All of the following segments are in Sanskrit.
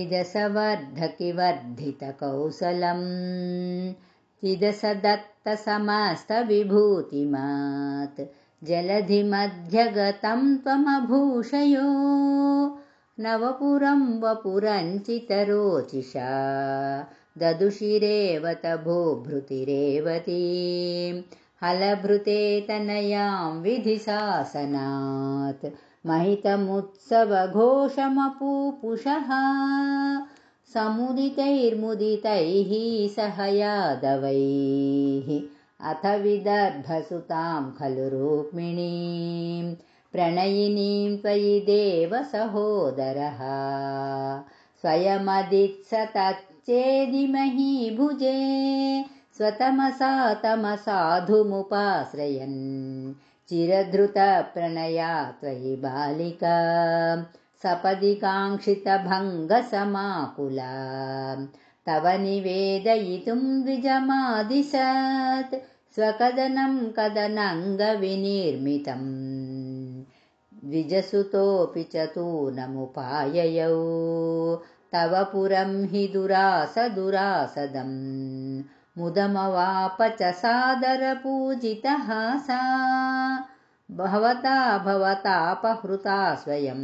चिदसवर्धकिवर्धितकौसलं चिदसदत्तसमस्तविभूतिमत् जलधिमध्यगतं त्वमभूषयो नवपुरं वपुरञ्चितरोचिषा ददुषिरेवत भूभृतिरेवतीं हलभृते तनयां विधिशासनात् महितमुत्सवघोषमपूपुषः समुदितैर्मुदितैः सह यादवैः अथ विदर्भसुतां खलु रुक्मिणीं प्रणयिनीं त्वयि देव सहोदरः स्वयमदित्सतच्चेदिमही भुजे स्वतमसा तमसाधुमुपाश्रयन् चिरधृतप्रणया त्वयि बालिका सपदि काङ्क्षितभङ्गसमाकुला तव निवेदयितुं द्विजमादिशत् स्वकदनं कदनङ्गविनिर्मितं द्विजसुतोऽपि च तूनमुपाययौ तव पुरं हि दुरासदम् मुदमवाप च सादरपूजितः सा भवतापहृता स्वयं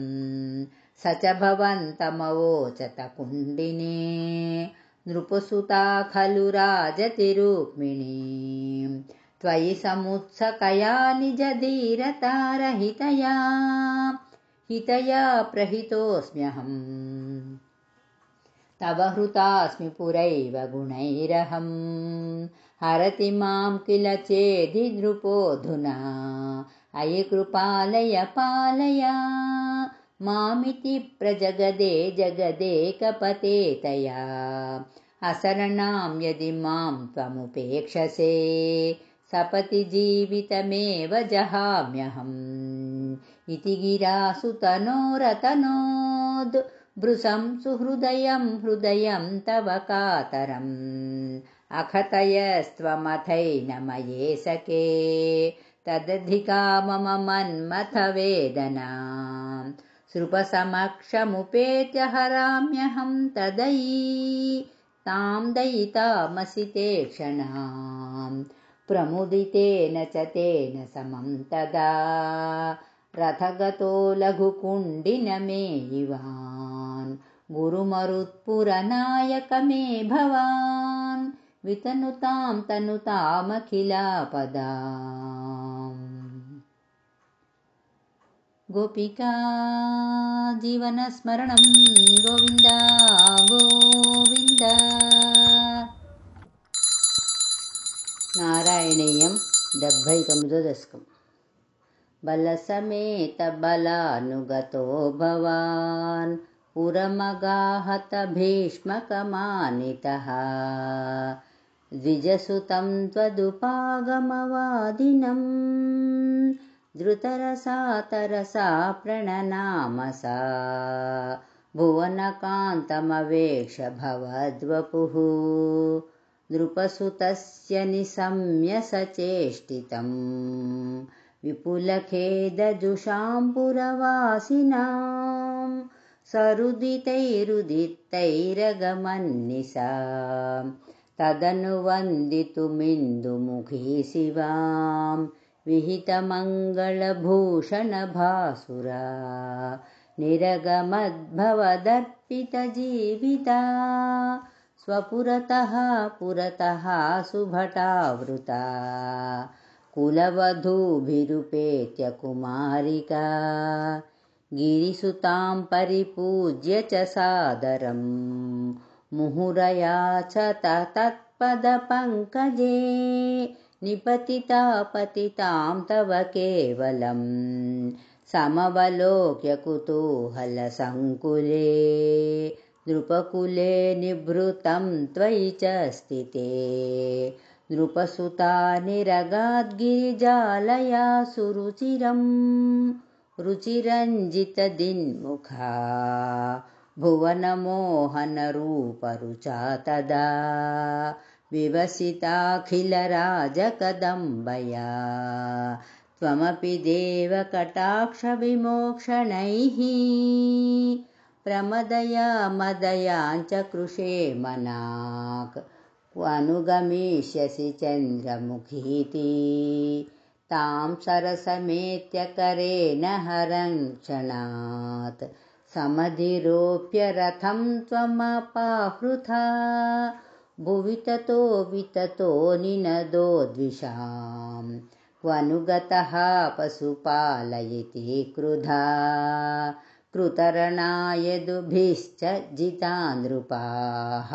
स च भवन्तमवोचत कुण्डिने नृपसुता खलु राजति रुक्मिणीं त्वयि समुत्सकया निजधीरतारहितया प्रहितोऽस्म्यहम् तव हृतास्मि पुरैव गुणैरहं हरति मां किल चेदि नृपोऽधुना अयि कृपालय पालय मामिति प्रजगदे जगदेकपते तया असरणां यदि मां त्वमुपेक्षसे सपति जीवितमेव जहाम्यहम् इति गिरासुतनोरतनोद् भृशं सुहृदयं तव कातरम् अकथयस्त्वमथैनमये सखे तदधिका मम मन्मथ वेदना सृपसमक्षमुपेत्य हराम्यहं तदयी तां दयितामसि ते क्षणां प्रमुदितेन च तेन समं तदा रथगतो लघुकुण्डिनमेयिवान् गुरुमरुत्पुरनायक मे भवान् वितनुतां तनुतामखिलापदाम्। गोपिका जीवनस्मरणं गोविन्द गोविन्द। नारायणीयं 79 दशकम्। बलसमेत बलानुगतो भवान् पुरमगाहत भीष्मकमानितः द्विजसुतं त्वदुपागमवादिनं धृतरसा तरसा प्रणनामसा भुवनकान्तमवेक्ष भवद्वपुः नृपसुतस्य निशम्य सचेष्टितं विपुलखेदजुषां पुरवासिनां सरुदितैरुदितैरगमन्निशा तदनुवन्दितुमिन्दुमुखी शिवां विहितमङ्गलभूषणभासुरा निरगमद्भवदर्पितजीविता स्वपुरतः सुभटावृता कुलवधूभिरुपेत्य कुमारिका गिरिसुतां परिपूज्य च सादरं मुहुरया च तत्पदपङ्कजे निपतिता पतितां तव केवलं समवलोक्य कुतूहलसङ्कुले नृपकुले निभृतं त्वयि च स्थिते नृपसुता निरगाद्गिरिजालया सुरुचिरं रुचिरञ्जितदिन्मुखा भुवनमोहनरूपरुचा तदा विवसिताखिलराजकदम्बया त्वमपि देवकटाक्षविमोक्षणैः प्रमदया मदयाञ्च कृषे मनाक् क्वनुगमिष्यसि चन्द्रमुखीति तां सरसमेत्य करेण हरं क्षणात् समधिरोप्य रथं त्वमपाहृथा भुवि ततो विततो निनदो द्विषां क्वनुगतः पशुपालयिति क्रुधा कृतरणायदुभिश्च जिता नृपाः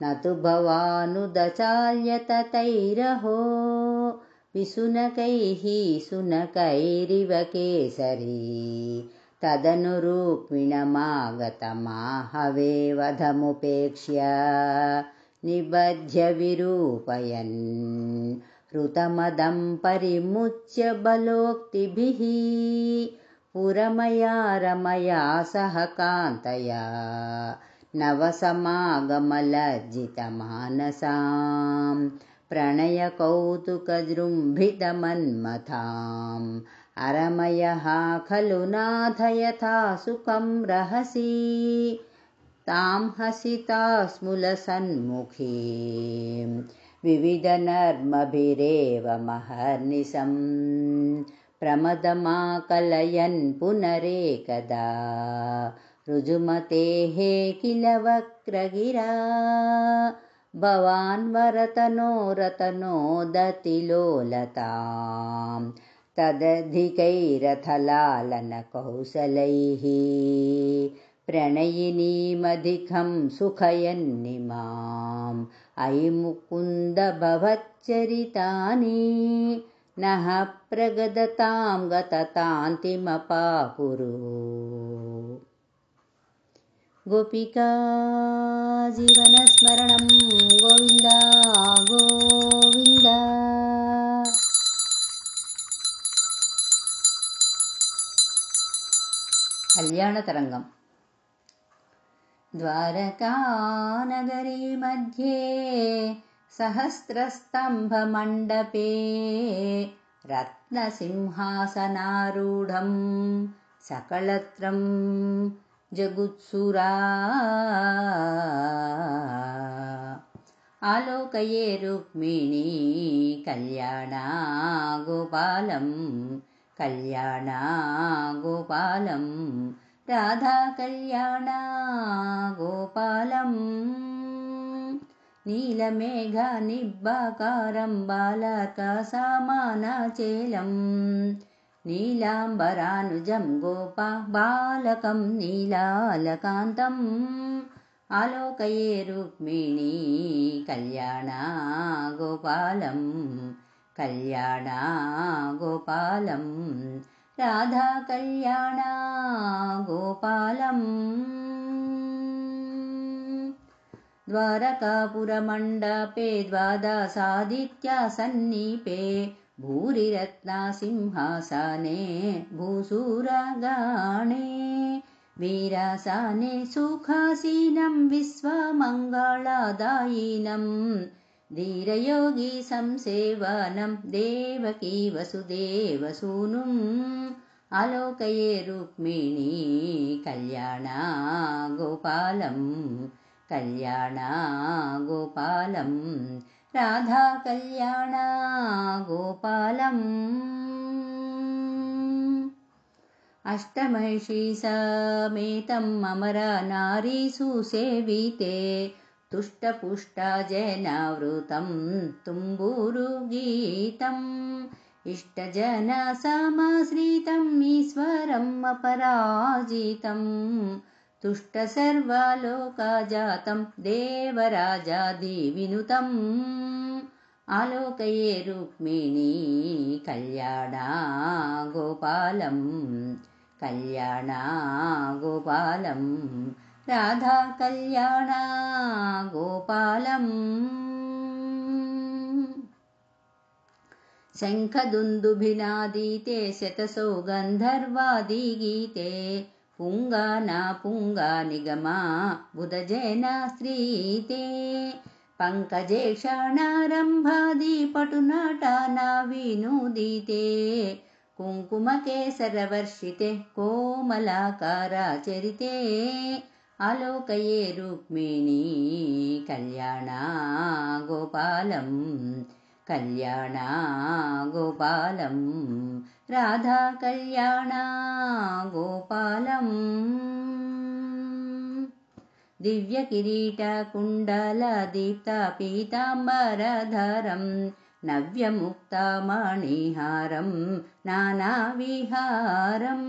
न तु भवानुदचाल्यत तैरहो विशुनकैः शुनकैरिव केसरी तदनु रुक्मिणमागतमाहवे वधमुपेक्ष्य निबध्य विरूपयन् हृतमदं परिमुच्य बलोक्तिभिः पुरमया रमया सह कान्तया नवसमागमलज्जितमानसां प्रणयकौतुकजृम्भितमन्मथाम् अरमयः खलु नाथ यथा सुखं रहसि तां हसितास्मुलसन्मुखीं विविधनर्मभिरेव महर्निशं प्रमदमाकलयन् पुनरेकदा ऋजुमतेः किल वक्रगिरा भवान् वरतनोरतनोदतिलोलतां तदधिकैरथलालनकौशलैः प्रणयिनीमधिकं सुखयन्निमाम् अयि मुकुन्द भवच्चरितानि नः प्रगदतां गततान्तिमपाकुरु। गोपिका जीवनस्मरणं गोविन्द गोविन्द। कल्याणतरङ्गम्। द्वारकानगरी मध्ये सहस्रस्तम्भमण्डपे रत्नसिंहासनारूढं सकलत्रं जगुत्सुरा आलोकये रुक्मिणी कल्याणा गोपालं कल्याणा गोपालं राधा कल्याणा गोपालं नीलमेघनिब्बाकारं बालकसामानाचेलं नीलाम्बरानुजं गोपा बालकं नीलालकान्तम् आलोकये रुक्मिणी कल्याणा गोपालं कल्याणा गोपालं राधा कल्याणा गोपालम्। द्वारकापुरमण्डपे द्वादशादित्यासन्नीपे भूरिरत्नसिंहासने भूसुरगणे वीरासने सुखासीनं विश्वमङ्गलदायिनं धीरयोगी संसेवनं देवकी वसुदेवसूनुम् आलोकये रुक्मिणी कल्याणा गोपालं कल्याणा गोपालं राधा कल्याणा गोपालम्। अष्टमहिषी समेतम् अमरनारीसुसेविते तुष्टपुष्टजनावृतं तुम्बुरुगीतम् इष्टजनसमाश्रितम् ईश्वरम् अपराजितं तुष्टसर्वलोकजातं देवराजादिविनुतम् आलोकये रुक्मिणी कल्याणा गोपालं कल्याणा गोपालं राधा कल्याणा गोपालम्। शङ्खदुन्दुभिनादीते शतसौगन्धर्वादिगीते पुङ्गाना पुङ्गानिगमा बुधजैनस्त्रीते पङ्कजे क्षणारम्भादिपटुनटना विनोदिते कुङ्कुमकेसरवर्षिते कोमलाकाराचरिते आलोकये रुक्मिणी कल्याणा गोपालं कल्याणा गोपालं राधा कल्याणा गोपालम् दिव्यकिरीटकुण्डलदीप्तपीताम्बरधरं नव्यमुक्तमणिहारं नानाविहारम्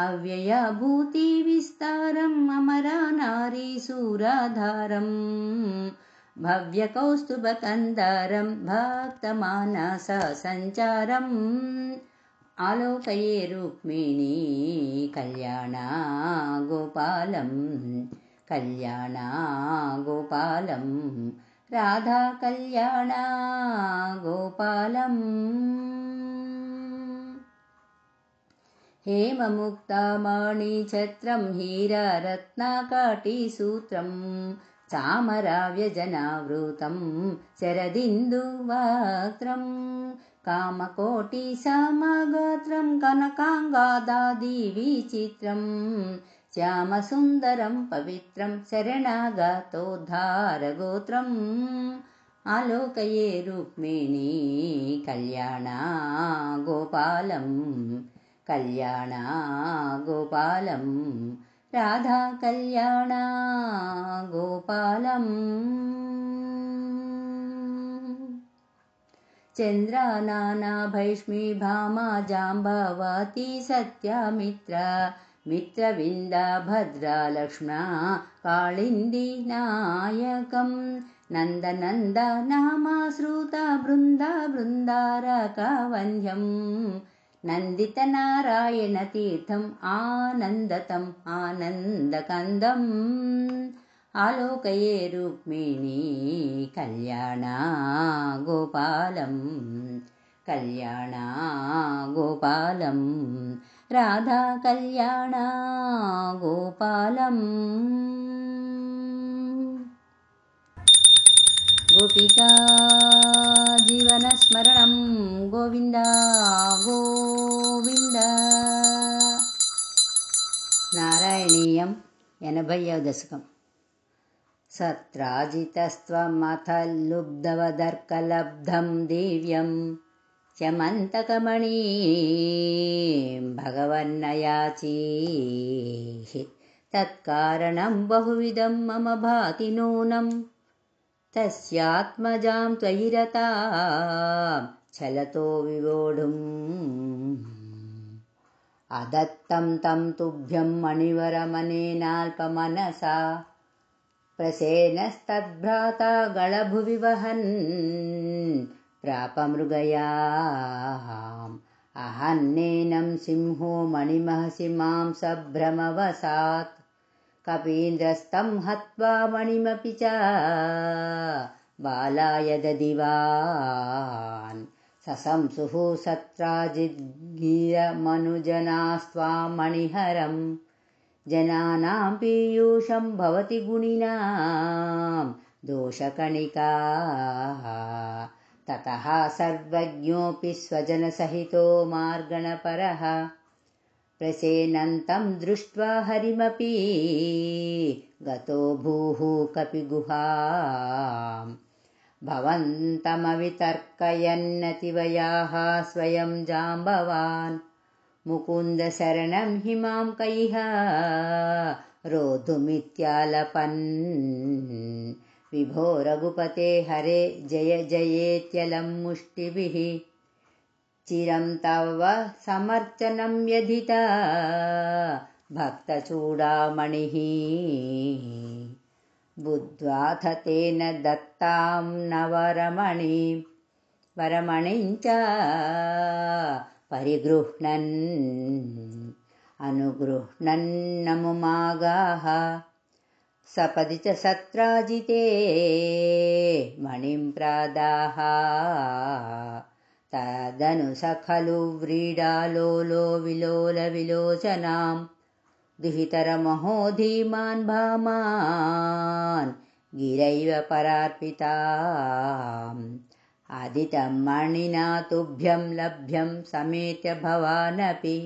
अव्ययभूतिविस्तारम् अमरनारीसुराधारम् भव्यकौस्तुभकन्धरं भक्तमानससञ्चारम् आलोकये रुक्मिणी कल्याणा गोपालं कल्याणा गोपालं राधा कल्याणा गोपालम् हेममुक्तमणिछत्रं हीररत्नकटिसूत्रं चामराव्यजनावृतं शरदिन्दुवक्त्रं कामकोटिसमगात्रं कनकाङ्गादादिविचित्रं श्यामसुन्दरं पवित्रं शरणागतोद्धारगोत्रम् आलोकये रुक्मिणी कल्याणा गोपालं कल्याणा गोपालं राधा कल्याणा गोपालम् चन्द्रानाभैष्मीभामा जाम्बवती सत्यामित्रा मित्रविन्दा भद्रा लक्ष्म्या काळिन्दीनायकं नन्दनन्दनामाश्रुता बृन्दारकवन्द्यं नन्दितनारायणतीर्थम् आनन्दतम् आनन्दकन्दम् आलोकये रुक्मिणी कल्याणा गोपालं कल्याणा गोपालं राधा कल्याणा गोपालम् गोपिका जीवनस्मरणं गोविन्द गोविन्द नारायणीयं 80వ దశకం सत्राजितस्त्वमथलुब्धवदर्कलब्धं दिव्यं च्यमन्तकमणिं भगवन्नयाचीः तत्कारणं बहुविधं मम भाति नूनं तस्यात्मजां त्वयि रतां छलतो विवोढुम् अदत्तं तं तुभ्यं मणिवरमनेनाल्पमनसा प्रसेनस्तद्भ्राता गळभुवि वहन् प्रापमृगयाम् अहन्नेनं सिंहो मणिमहसि मां सभ्रमवसात् कपीन्द्रस्तं हत्वा मणिमपि च बालाय ददिवान् सशंसुः सत्राजिद्गिरमनुजनास्त्वां मणिहरम् जनानां पीयूषं भवति गुणिनां दोषकणिकाः ततः सर्वज्ञोऽपि स्वजनसहितो मार्गणपरः प्रसेनन्तं दृष्ट्वा हरिमपि गतो भूः कपिगुहां भवन्तमवितर्कयन्नतिवयाः स्वयं जाम्बवान् मुकुन्दशरणं हि मां कैः रोद्धुमित्यालपन् विभो रघुपते हरे जय जयेत्यलं मुष्टिभिः चिरं तव समर्चनं व्यधिता भक्तचूडामणिः बुद्ध्वाथ तेन दत्तां नवरमणिं वरमणिं च परिगृह्णन् अनुगृह्णन्नमुमागाः सपदि च सत्राजिते मणिं प्रादाः तदनु स खलु व्रीडालोलो विलोलविलोचनां दुहितरमहो धीमान् भामान् गिरैव परार्पिताम् आदितं मणिना तुभ्यं लभ्यं समेत्य भवानपि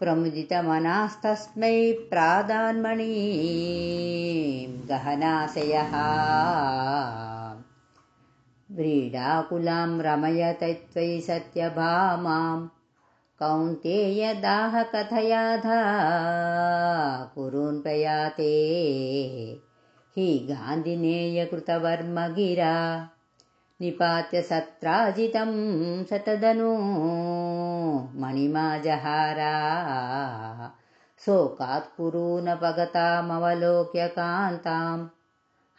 प्रमुदितमनास्तस्मै प्रादान्मणिं गहनाशयः व्रीडाकुलां रमयते त्वयि सत्यभामां कौन्तेयदाह कथयाधा कुरून् प्रयाते हि गान्धिनेयकृतवर्मगिरा निपात्य सत्राजितं शतधनु मणिमाजहारा शोकात् कुरूनपगतामवलोक्य कान्तां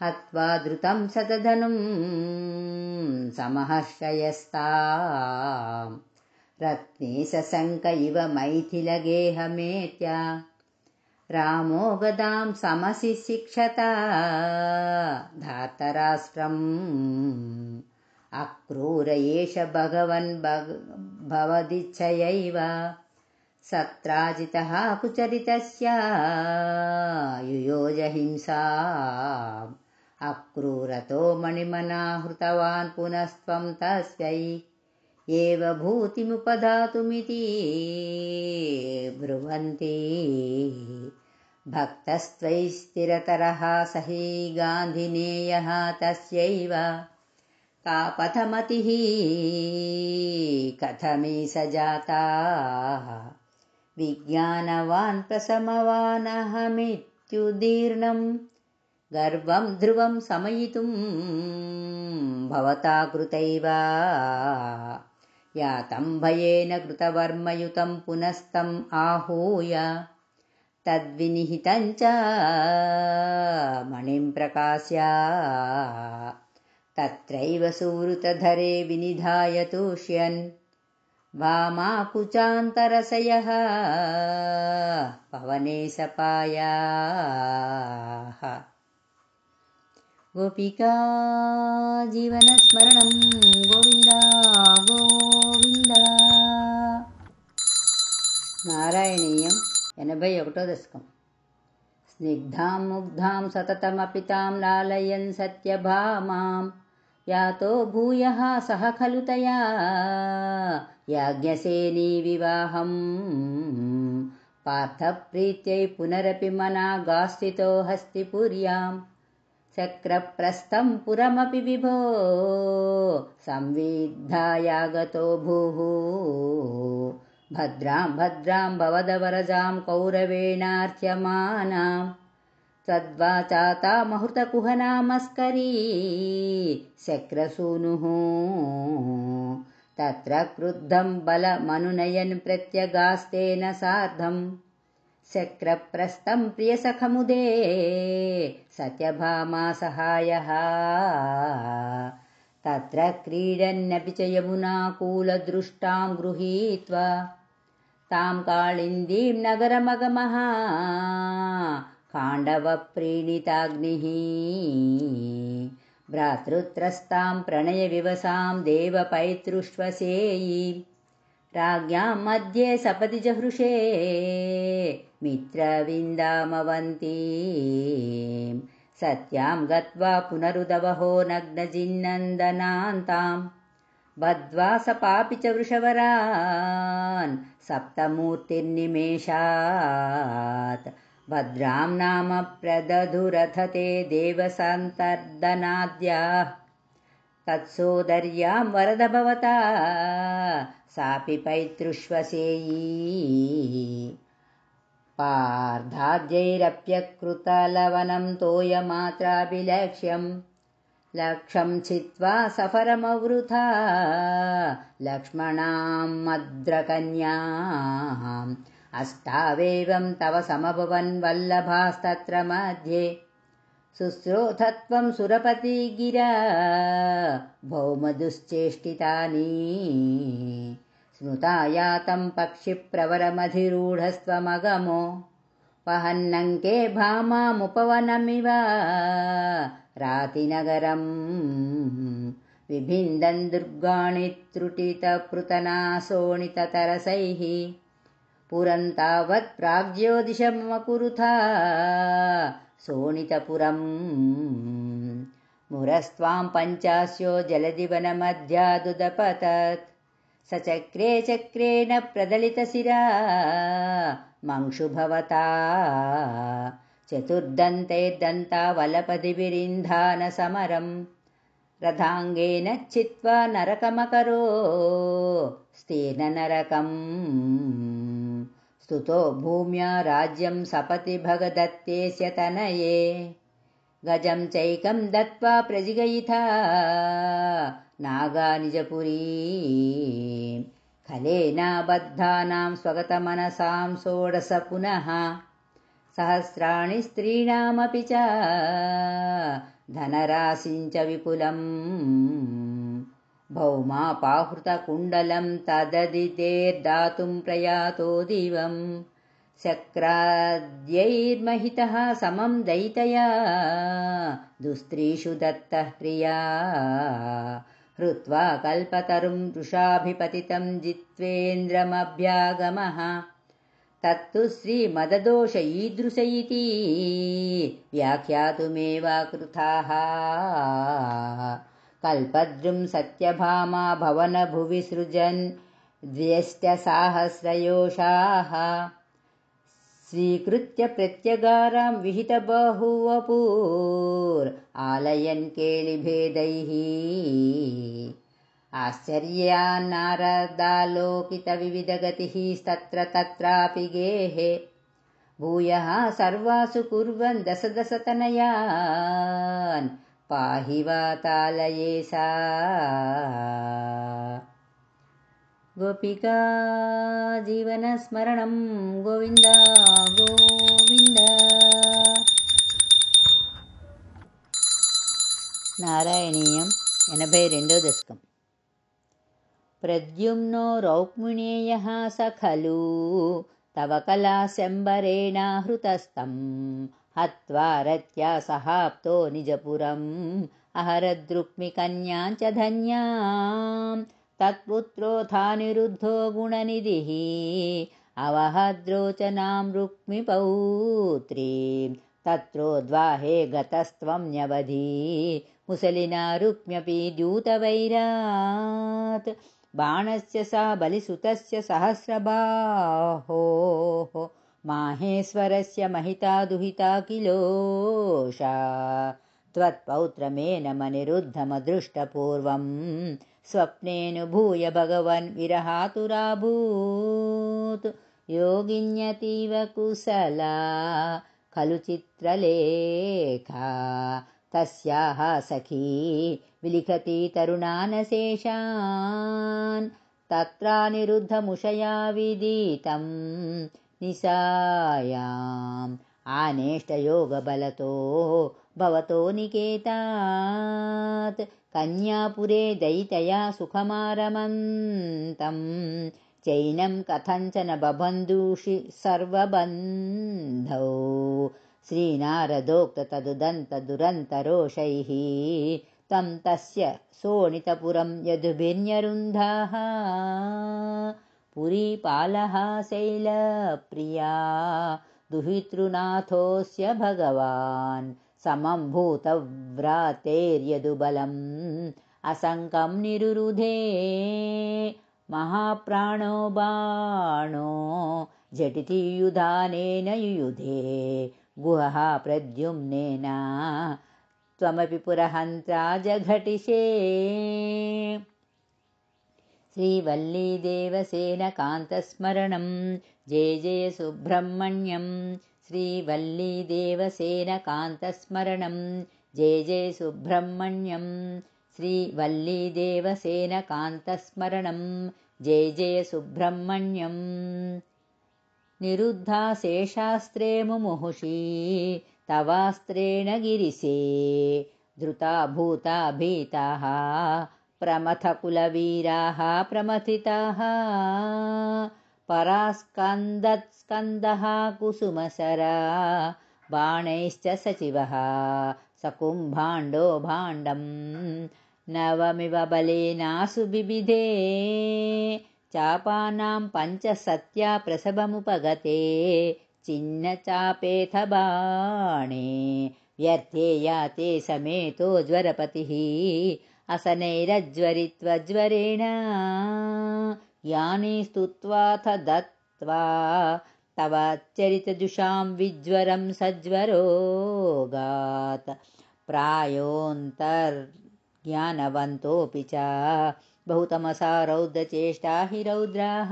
हत्वा द्रुतं शतधनुं समहर्षयस्तां रत्ने सशङ्क इव मैथिलगेहमेत्य रामो गदां समशिशिक्षता धार्तराष्ट्रम् अक्रूर एष भगवन् भवदिच्छयैव सत्राजितः कुचरितस्य युयोज हिंसाम् अक्रूरतो मणिमना हृतवान् पुनस्त्वं तस्यै एव भूतिमुपधातुमिति ब्रुवन्ति भक्तस्त्वयि स्थिरतरः स हि गान्धिनेयः तस्यैव का पथमतिः कथमे स जाता विज्ञानवान् प्रशमवानहमित्युदीर्णं गर्वं ध्रुवं समयितुं भवता कृतैव यातं भयेन कृतवर्मयुतं पुनस्तं आहूय तद्विनिहितं च मणिं प्रकाश्य तत्रैव सुवृतधरे विनिधाय तुष्यन् भामाकुचान्तरसयः पवने सपायाः गोपिका जीवनस्मरणं गोविन्द गोविन्द नारायणीयं 81వ दशकं स्निग्धां मुग्धां सततमपि तां लालयन् सत्यभामां यातो भूयः सह खलु तया याज्ञसेनी विवाहं पार्थप्रीत्यै पुनरपि मना गास्थितो हस्तिपुर्यां चक्रप्रस्थं पुरमपि विभो संविद्धायागतो भूः भद्रां भद्रां भवदवरजां कौरवेणार्च्यमानां तद्वाचातामहृतकुहनामस्करी शक्रसूनुः तत्र क्रुद्धं बलमनुनयन् प्रत्यगास्तेन सार्धं शक्रप्रस्थं प्रियसखमुदे सत्यभामा सहायः तत्र क्रीडन्नपि च यमुनाकूलदृष्टां गृहीत्वा तां काळिन्दीं नगरमगमः खाण्डवप्रीणिताग्निः भ्रातृत्रस्तां प्रणयविवसां देवपैतृष्वसेयीं राज्ञां मध्ये सपदि जहृषे मित्रविन्दामवन्तीं सत्यां गत्वा पुनरुदवहो नग्नजिन्नन्दनान्तां बद्ध्वा सपापि च वृषवरान् सप्तमूर्तिर्निमेषात् भद्रां नाम प्रदधुरथ ते देवसन्तर्दनाद्याः तत्सोदर्यां वरद भवता सापि पैतृष्वसेयी पार्धाद्यैरप्यकृतलवनं तोयमात्राभिलक्ष्यं लक्षं छित्त्वा सफरमवृथा लक्ष्मणां मद्रकन्याम् अष्टावेवं तव समभवन् वल्लभास्तत्र मध्ये शुश्रोथत्वं सुरपतिगिरा भौमदुश्चेष्टितानि स्मृतायातं पक्षिप्रवरमधिरूढस्त्वमगमो वहन्नङ्के भामामुपवनमिव रातिनगरं विभिन्दन् दुर्गाणि त्रुटितपृतनाशोणिततरसैः पुरं तावत् प्राग्ज्योतिषमकुरुथा शोणितपुरम् मुरस्त्वां पञ्चास्यो जलदिवनमध्यादुदपतत् स चक्रे चक्रेण प्रदलितशिरा मंशु भवता चतुर्दन्तैर्दन्तावलपदिभिरिन्धानसमरम् रथाङ्गेन छित्त्वा नरकमकरो स्तेन नरकम् स्तुतो भूम्या राज्यं सपति भगदत्तेस्य तनये गजं चैकं दत्त्वा प्रजिगयिता नागा निजपुरीं खलेनाबद्धानां स्वगतमनसां षोडश पुनः सहस्राणि स्त्रीणामपि च धनराशिञ्च विपुलम् भौमापाहृतकुण्डलं तददितेर्दातुं प्रयातो दिवं शक्राद्यैर्महितः समं दयितया दुस्त्रीषु दत्तः प्रिया हृत्वा कल्पतरुं वृषाभिपतितं जित्वेन्द्रमभ्यागमः तत्तु श्रीमददोष ईदृश इति व्याख्यातुमेवाकृताः कल्पद्रुं सत्यभामा भवनभुवि सृजन् द्व्यष्टसाहस्रयोषाः स्वीकृत्य प्रत्यगारां विहितबाहुवपुर् आलयन् केलिभेदैः आश्चर्यान्नारदालोकितविविधगतिः तत्र तत्रापि गेहे भूयः सर्वासु कुर्वन् दश तनयान् पाहि वातालये सा गोपिका जीवनस्मरणं गोविन्द गोविन्द नारायणीयं 82వ दशकं प्रद्युम्नो रौक्मिणेयः स खलु तव कलाशम्बरेणाहृतस्तं हत्वा रत्या सहाप्तो निजपुरम् अहरद्रुक्मिकन्यां च धन्यां तत्पुत्रोऽथानिरुद्धो गुणनिधिः अवहद्रोचनां रुक्मिपौत्रीं तत्रोद्वाहे गतस्त्वं न्यवधि मुसलिना रुक्म्यपि द्यूतवैरात् बाणस्य सा बलिसुतस्य सहस्रबाहोः माहेश्वरस्य महिता दुहिता किलोषा त्वत्पौत्रमेनमनिरुद्धमदृष्टपूर्वं स्वप्नेनुभूय भगवन् विरहातुराभूत् योगिन्यतीव कुशला खलु चित्रलेखा तस्याः सखी विलिखति तरुणानशेषान् तत्रानिरुद्धमुषया विदितं निशायाम् आनेष्टयोगबलतो भवतो निकेतात् कन्यापुरे दयितया सुखमारमन्तं चैनं कथञ्चन बबन्धुषि सर्वबन्धौ श्रीनारदोक्ततदुदन्तदुरन्तरोषैः तं तस्य शोणितपुरं यदुभिर्न्यरुन्धाः पुरीपालः शैलप्रिया दुहितृनाथोऽस्य भगवान् समं भूतव्रातेर्यदुबलम् असङ्कं निरुरुधे महाप्राणो बाणो झटिति युधानेन युयुधे गुहः प्रद्युम्नेन त्वमपि पुरहन्त्रा जघटिषे श्रीवल्लीदेवसेनकान्तस्मरणं जय जय सुब्रह्मण्यं श्रीवल्लीदेवसेनकान्तस्मरणं जय जय सुब्रह्मण्यं श्रीवल्लीदेवसेनकान्तस्मरणं जय जय सुब्रह्मण्यं निरुद्धा शेषास्त्रे मुमुहुषी तवास्त्रेण गिरिशे धृता भूता भीताः प्रमथकुलवीराः प्रमथिताः परास्कन्दत्स्कन्दः कुसुमसरा बाणैश्च सचिवः सकुम्भाण्डो भाण्डं नवमिव बलेनासु बिबिधे चापानां पञ्चसत्या प्रसभमुपगते चिन्नचापेथ बाणे व्यर्थे याते समेतो ज्वरपतिः असनैरज्वरित्वज्वरेण यानि स्तुत्वाथ दत्त्वा तव चरितजुषां विज्वरं सज्वरोगात् प्रायोऽन्तर्ज्ञानवन्तोऽपि च बहुतमसा रौद्रचेष्टा हि रौद्राः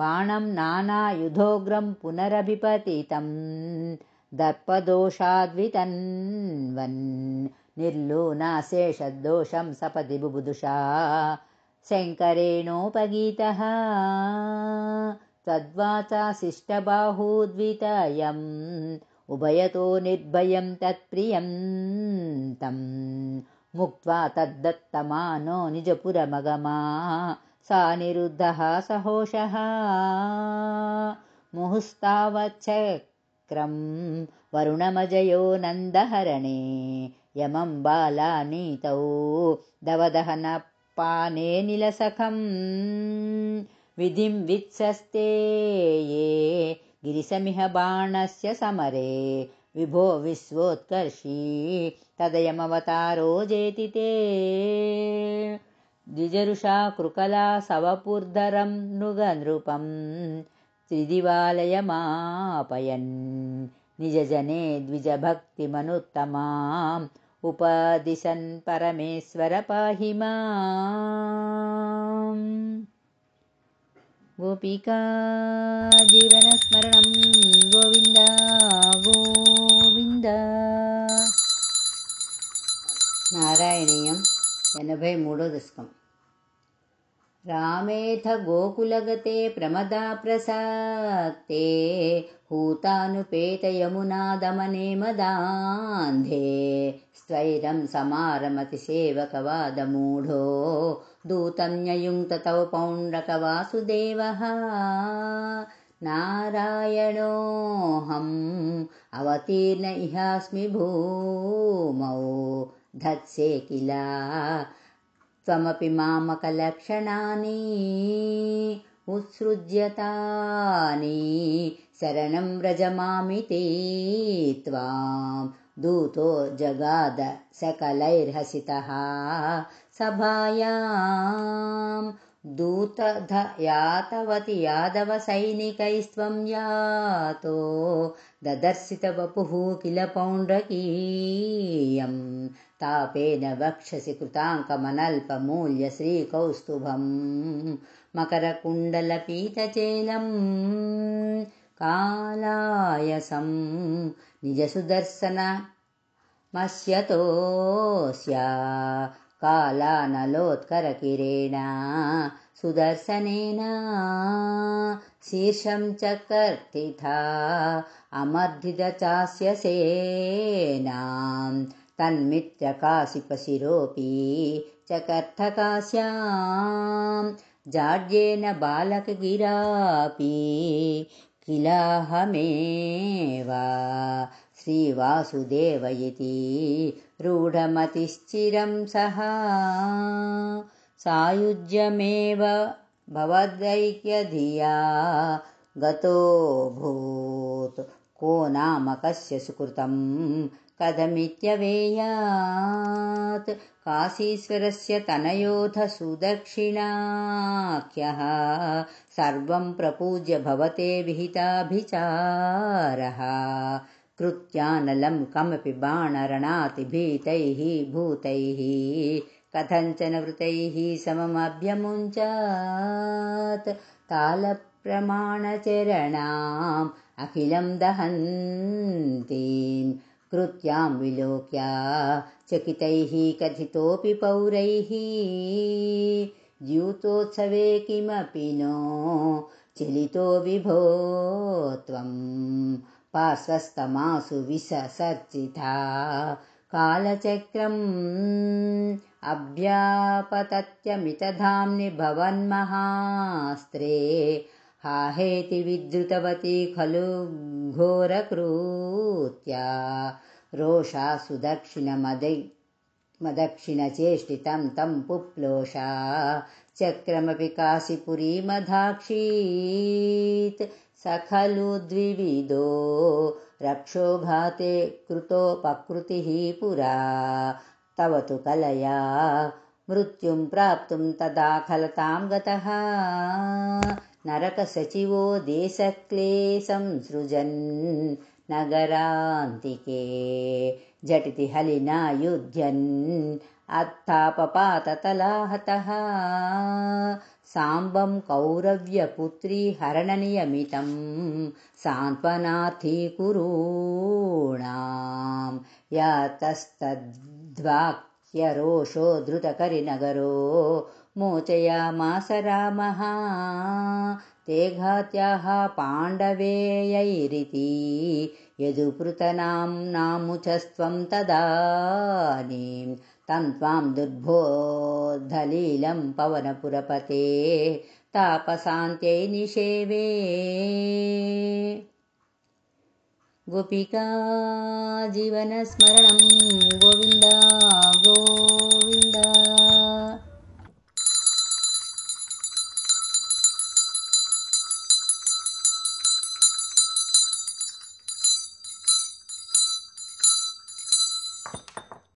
बाणं नानायुधोग्रं पुनरभिपतितं दर्पदोषाद्वितन्वन् निर्लूनाशेषदोषं सपदि बुबुदुषा शङ्करेणोपगीतः तद्वाचा शिष्टबाहुद्वितयम् उभयतो निर्भयं तत्प्रियं तं मुक्त्वा तद्दत्तमानो निजपुरमगमा सा निरुद्धः सहोषः मुहुस्तावच्चक्रं वरुणमजयो नन्दहरणे यमं बालानीतौ दवदहनपाने निलसखं विधिं वित्सस्ते ये गिरिसमिह बाणस्य समरे विभो विश्वोत्कर्षी तदयमवतारो जेति ते द्विजरुषा कृकला सवपुर्धरं नृगनृपं त्रिदिवालयमापयन् निजजने द्विजभक्तिमनुत्तमाम् उपदिशन् परमेश्वर पाहि माम्। गोपिका जीवनस्मरणं गोविन्द गोविन्द। नारायणीयं 83వ దశకం। रामेथ गोकुलगते प्रमदाप्रसक्ते हूतानुपेतयमुनादमने मदान्धे स्वैरं समारमतिसेवकवादमूढो दूतं न्ययुङ्क्ततव पौण्ड्रकवासुदेवः नारायणोऽहम् अवतीर्ण इहास्मि भूमौ धत्से किल त्वमपि मामकलक्षणानि उत्सृज्यतानि शरणं व्रजमामि ते त्वां दूतो जगाद सकलैर्हसितः सभायां दूतयातवति यादवसैनिकैस्त्वं यातो ददर्शितवपुः किल पौण्ड्रकीयं तापेन वक्षसि कृताङ्कमनल्पमूल्यश्रीकौस्तुभं मकरकुण्डलपीतचेलं कालायसं निजसुदर्शनमस्यतोऽस्य कालानलोत्करकिरेण सुदर्शनेन शीर्षं चकर्तिथा अमर्दितचास्य सेनां तन्मित्रकाशिपशिरोऽपि चकर्थकास्यां जाड्येन बालकगिरापि किलाहमेव श्रीवासुदेव इति रूढमतिश्चिरं सः सायुज्यमेव भवदैक्यधिया गतोऽभूत् को नाम कस्य सुकृतं कथमित्यवेयात् काशीश्वरस्य तनयोऽथ सुदक्षिणाख्यः सर्वं प्रपूज्य भवते विहिताभिचारः कृत्यानलं कमपि बाणरणातिभीतैः भूतैः कथञ्चन वृतैः सममभ्यमुञ्चात् तालप्रमाणचरणाम् अखिलं दहन्तीं कृत्यां विलोक्य चकितैः कथितोऽपि पौरैः द्यूतोत्सवे किमपि नो चलितो विभो त्वं पार्श्वस्थमासु विससर्जिता कालचक्रम् अभ्यापतत्यमितधाम्नि भवन्महास्त्रे हाहेति विद्रुतवती खलु घोरकृत्या रोषासु दक्षिणचेष्टितं तं पुप्लोषा चक्रमपि काशीपुरीमधाक्षीत् स खलु द्विविधो रक्षोघाते कृतोपकृतिः पुरा तव तु कलया मृत्युं प्राप्तुं तदा खलतां गतः नरकसचिवो देशक्लेशं सृजन् नगरान्तिके झटिति हलिना युध्यन् अत्थापपाततलाहतः साम्बं कौरव्यपुत्री हरणनियमितं सान्त्वनार्थी कुरूणां यातस्तद्वाक्यरोषो धृतकरिनगरो मोचयामास रामः ते घात्याः पाण्डवेयैरिति यदुपृतनां नामुचस्त्वं तदानीं तं त्वां दुर्बोधलीलं पवनपुरपते तापसान्त्यै निषेवे गोपिका जीवनस्मरणं गोविन्द गोविन्द।